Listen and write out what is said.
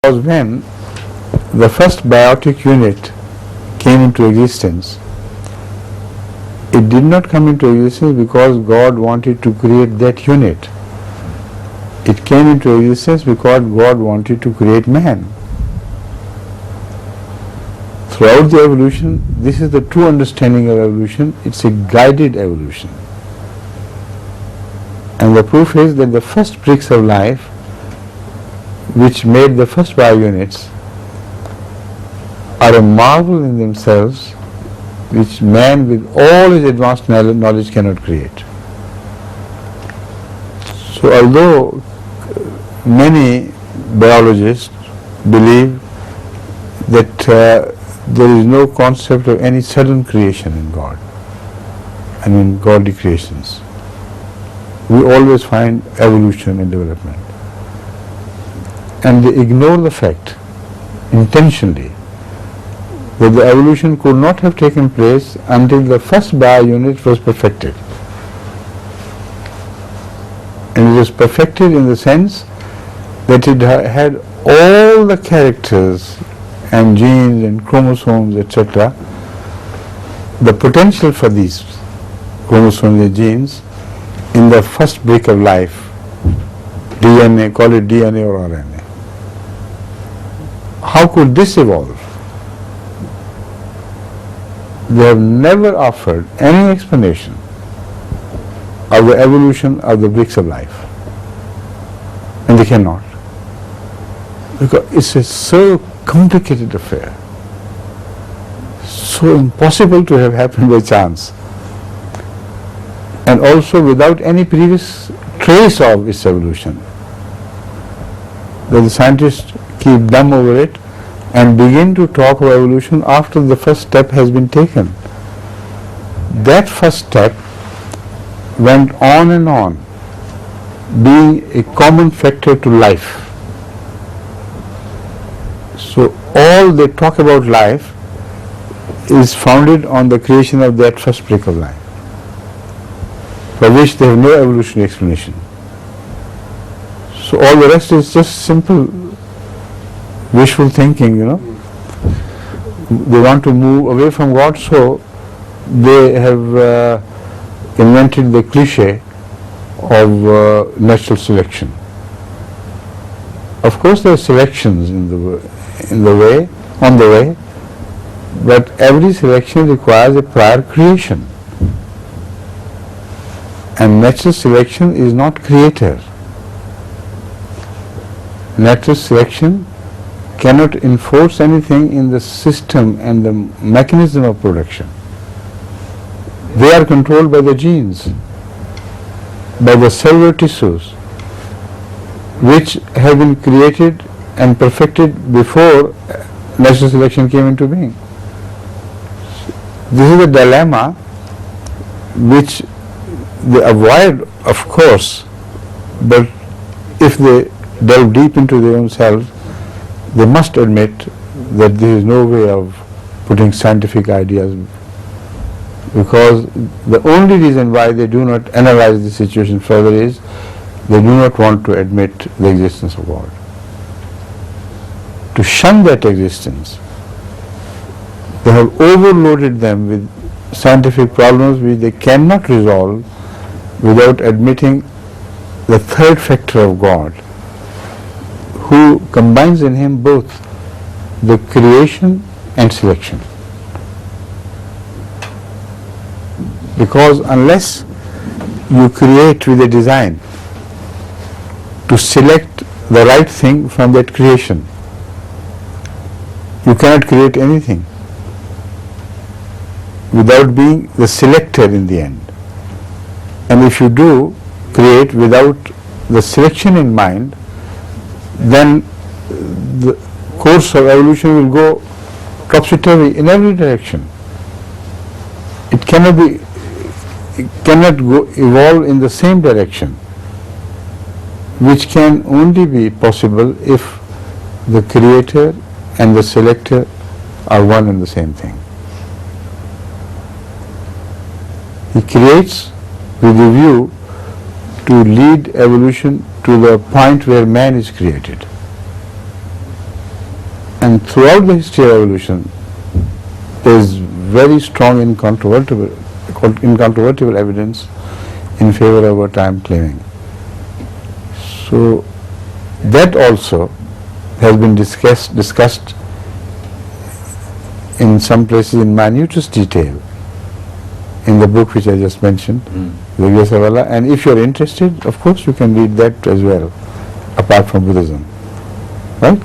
was when the first biotic unit came into existence, it did not come into existence because God wanted to create that unit. It came into existence because God wanted to create man. Throughout the evolution, this is the true understanding of evolution. It's a guided evolution. And the proof is that the first bricks of life, which made the first bio-units, are a marvel in themselves, which man with all his advanced knowledge cannot create. So although many biologists believe that there is no concept of any sudden creation in God, godly creations, we always find evolution and development. And they ignore the fact, intentionally, that the evolution could not have taken place until the first bio-unit was perfected. And it was perfected in the sense that it had all the characters and genes and chromosomes, etc., the potential for these chromosomes and genes in the first brick of life, DNA, call it DNA or RNA. How could this evolve? They have never offered any explanation of the evolution of the bricks of life. And they cannot. Because it's a so complicated affair, so impossible to have happened by chance, and also without any previous trace of its evolution, that the scientists keep dumb over it and begin to talk of evolution after the first step has been taken. That first step went on and on, being a common factor to life. So all they talk about life is founded on the creation of that first brick of life, for which they have no evolutionary explanation. So all the rest is just simple wishful thinking, They want to move away from God, so they have invented the cliche of natural selection. Of course, there are selections on the way, but every selection requires a prior creation. And natural selection is not creator. Natural selection cannot enforce anything in the system and the mechanism of production. They are controlled by the genes, by the cellular tissues, which have been created and perfected before natural selection came into being. This is a dilemma which they avoid, of course, but if they delve deep into their own selves, they must admit that there is no way of putting scientific ideas, because the only reason why they do not analyze the situation further is they do not want to admit the existence of God. To shun that existence, they have overloaded them with scientific problems which they cannot resolve without admitting the third factor of God, who combines in him both the creation and selection. Because unless you create with a design to select the right thing from that creation, you cannot create anything without being the selector in the end. And if you do create without the selection in mind, then the course of evolution will go topsy-turvy in every direction. It cannot evolve in the same direction, which can only be possible if the creator and the selector are one and the same thing. He creates with a view to lead evolution to the point where man is created. And throughout the history of evolution, there is very strong incontrovertible evidence in favor of what I am claiming. So that also has been discussed in some places in minutest detail in the book which I just mentioned, The Grace of Allah. And if you are interested, of course you can read that as well, apart from Buddhism. Right?